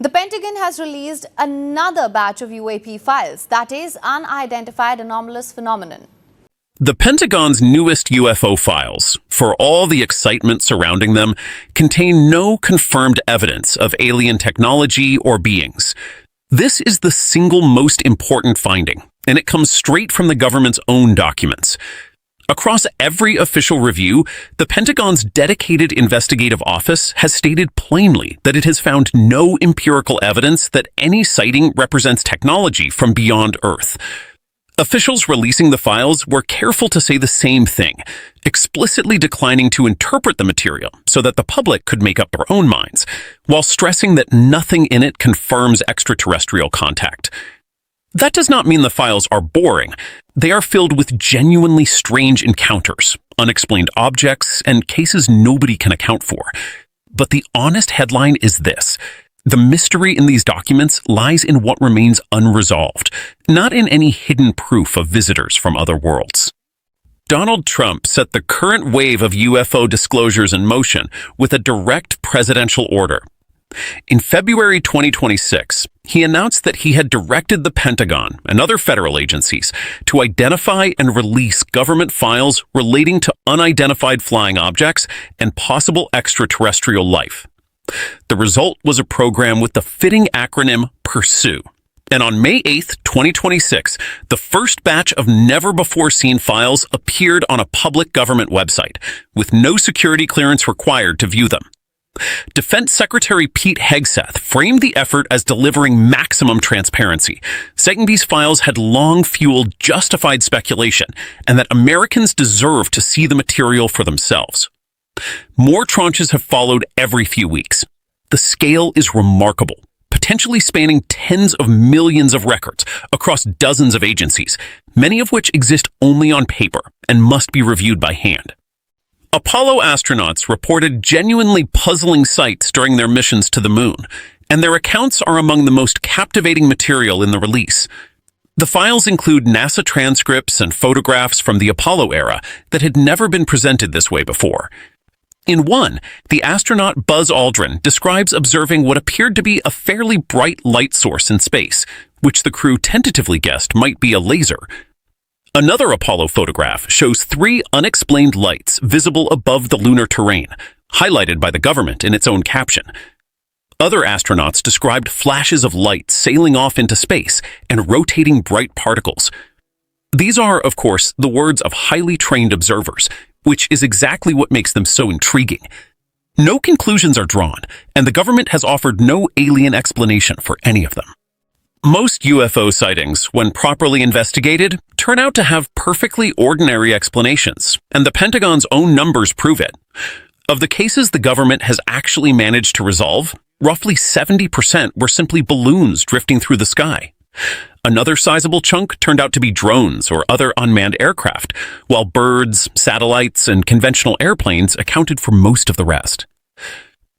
The Pentagon has released another batch of UAP files, that is, unidentified anomalous phenomenon. The Pentagon's newest UFO files, for all the excitement surrounding them, contain no confirmed evidence of alien technology or beings. This is the single most important finding, and it comes straight from the government's own documents. Across every official review, the Pentagon's dedicated investigative office has stated plainly that it has found no empirical evidence that any sighting represents technology from beyond Earth. Officials releasing the files were careful to say the same thing, explicitly declining to interpret the material so that the public could make up their own minds, while stressing that nothing in it confirms extraterrestrial contact. That does not mean the files are boring. They are filled with genuinely strange encounters, unexplained objects, and cases nobody can account for. But the honest headline is this: the mystery in these documents lies in what remains unresolved, not in any hidden proof of visitors from other worlds. Donald Trump set the current wave of UFO disclosures in motion with a direct presidential order. In February 2026, he announced that he had directed the Pentagon and other federal agencies to identify and release government files relating to unidentified flying objects and possible extraterrestrial life. The result was a program with the fitting acronym PURSUE. And on May 8, 2026, the first batch of never-before-seen files appeared on a public government website, with no security clearance required to view them. Defense Secretary Pete Hegseth framed the effort as delivering maximum transparency, saying these files had long fueled justified speculation and that Americans deserve to see the material for themselves. More tranches have followed every few weeks. The scale is remarkable, potentially spanning tens of millions of records across dozens of agencies, many of which exist only on paper and must be reviewed by hand. Apollo astronauts reported genuinely puzzling sights during their missions to the moon, and their accounts are among the most captivating material in the release. The files include NASA transcripts and photographs from the Apollo era that had never been presented this way before. In one, the astronaut Buzz Aldrin describes observing what appeared to be a fairly bright light source in space, which the crew tentatively guessed might be a laser. Another Apollo photograph shows 3 unexplained lights visible above the lunar terrain, highlighted by the government in its own caption. Other astronauts described flashes of light sailing off into space and rotating bright particles. These are, of course, the words of highly trained observers, which is exactly what makes them so intriguing. No conclusions are drawn, and the government has offered no alien explanation for any of them. Most UFO sightings, when properly investigated, turn out to have perfectly ordinary explanations, and the Pentagon's own numbers prove it. Of the cases the government has actually managed to resolve, roughly 70% were simply balloons drifting through the sky. Another sizable chunk turned out to be drones or other unmanned aircraft, while birds, satellites, and conventional airplanes accounted for most of the rest.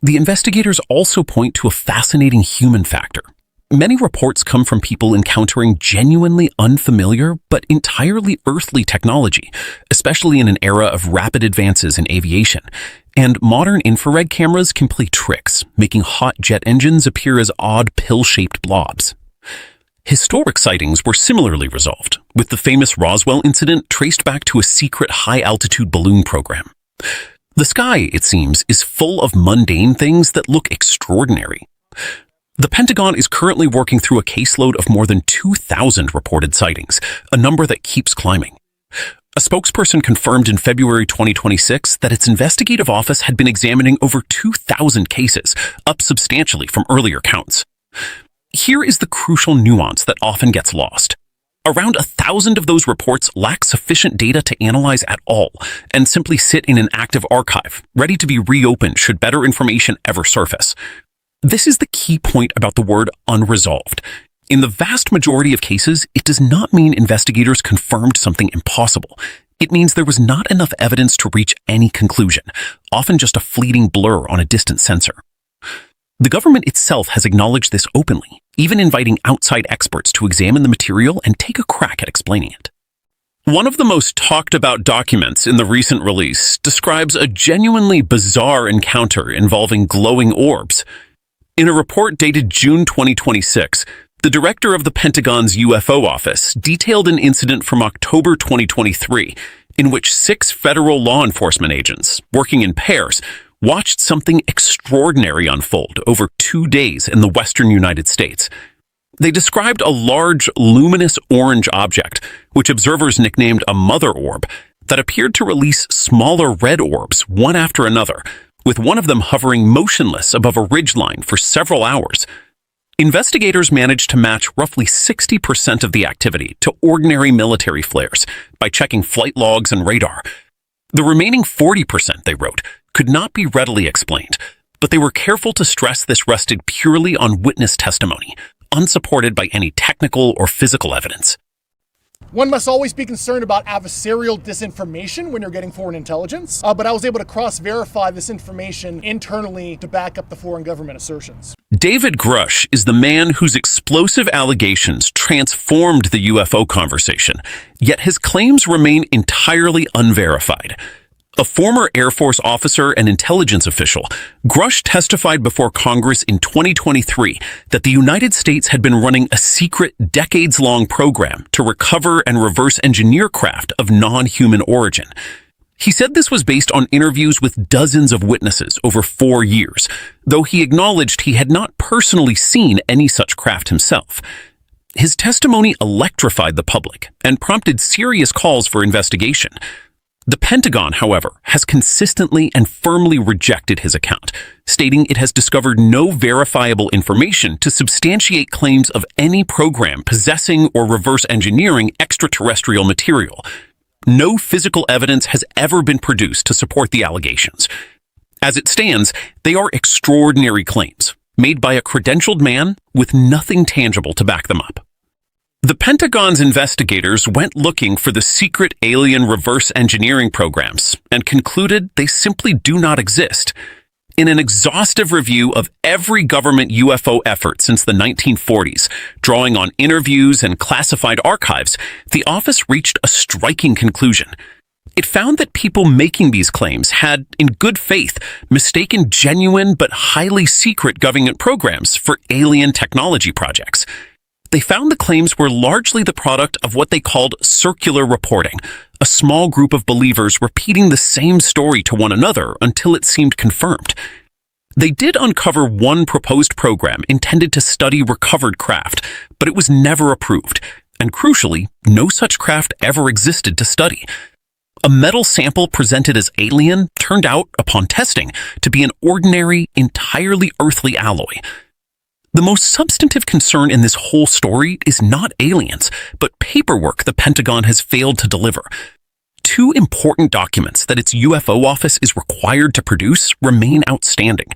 The investigators also point to a fascinating human factor. Many reports come from people encountering genuinely unfamiliar but entirely earthly technology, especially in an era of rapid advances in aviation. And modern infrared cameras can play tricks, making hot jet engines appear as odd pill-shaped blobs. Historic sightings were similarly resolved, with the famous Roswell incident traced back to a secret high-altitude balloon program. The sky, it seems, is full of mundane things that look extraordinary. The Pentagon is currently working through a caseload of more than 2,000 reported sightings, a number that keeps climbing. A spokesperson confirmed in February 2026 that its investigative office had been examining over 2,000 cases, up substantially from earlier counts. Here is the crucial nuance that often gets lost. Around 1,000 of those reports lack sufficient data to analyze at all and simply sit in an active archive, ready to be reopened should better information ever surface. This is the key point about the word unresolved. In the vast majority of cases, it does not mean investigators confirmed something impossible. It means there was not enough evidence to reach any conclusion, often just a fleeting blur on a distant sensor. The government itself has acknowledged this openly, even inviting outside experts to examine the material and take a crack at explaining it. One of the most talked about documents in the recent release describes a genuinely bizarre encounter involving glowing orbs. In a report dated June 2026, the director of the Pentagon's UFO office detailed an incident from October 2023 in which 6 federal law enforcement agents, working in pairs, watched something extraordinary unfold over 2 days in the western United States. They described a large, luminous orange object, which observers nicknamed a mother orb, that appeared to release smaller red orbs one after another, with one of them hovering motionless above a ridgeline for several hours. Investigators managed to match roughly 60% of the activity to ordinary military flares by checking flight logs and radar. The remaining 40%, they wrote, could not be readily explained, but they were careful to stress this rested purely on witness testimony, unsupported by any technical or physical evidence. One must always be concerned about adversarial disinformation when you're getting foreign intelligence, but I was able to cross-verify this information internally to back up the foreign government assertions. David Grush is the man whose explosive allegations transformed the UFO conversation, yet his claims remain entirely unverified. A former Air Force officer and intelligence official, Grush testified before Congress in 2023 that the United States had been running a secret, decades-long program to recover and reverse engineer craft of non-human origin. He said this was based on interviews with dozens of witnesses over 4 years, though he acknowledged he had not personally seen any such craft himself. His testimony electrified the public and prompted serious calls for investigation. The Pentagon, however, has consistently and firmly rejected his account, stating it has discovered no verifiable information to substantiate claims of any program possessing or reverse engineering extraterrestrial material. No physical evidence has ever been produced to support the allegations. As it stands, they are extraordinary claims, made by a credentialed man with nothing tangible to back them up. The Pentagon's investigators went looking for the secret alien reverse engineering programs and concluded they simply do not exist. In an exhaustive review of every government UFO effort since the 1940s, drawing on interviews and classified archives, the office reached a striking conclusion. It found that people making these claims had, in good faith, mistaken genuine but highly secret government programs for alien technology projects. They found the claims were largely the product of what they called circular reporting, a small group of believers repeating the same story to one another until it seemed confirmed. They did uncover one proposed program intended to study recovered craft, but it was never approved, and crucially, no such craft ever existed to study. A metal sample presented as alien turned out, upon testing, to be an ordinary, entirely earthly alloy. The most substantive concern in this whole story is not aliens, but paperwork the Pentagon has failed to deliver. 2 important documents that its UFO office is required to produce remain outstanding: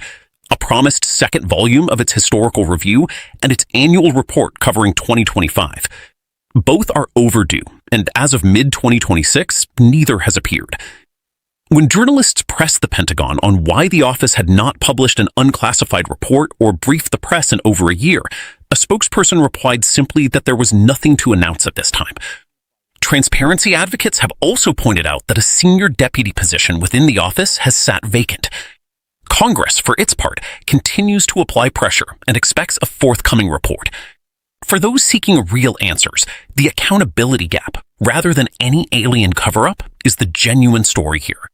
a promised second volume of its historical review and its annual report covering 2025. Both are overdue, and as of mid-2026, neither has appeared. When journalists pressed the Pentagon on why the office had not published an unclassified report or briefed the press in over a year, a spokesperson replied simply that there was nothing to announce at this time. Transparency advocates have also pointed out that a senior deputy position within the office has sat vacant. Congress, for its part, continues to apply pressure and expects a forthcoming report. For those seeking real answers, the accountability gap, rather than any alien cover-up, is the genuine story here.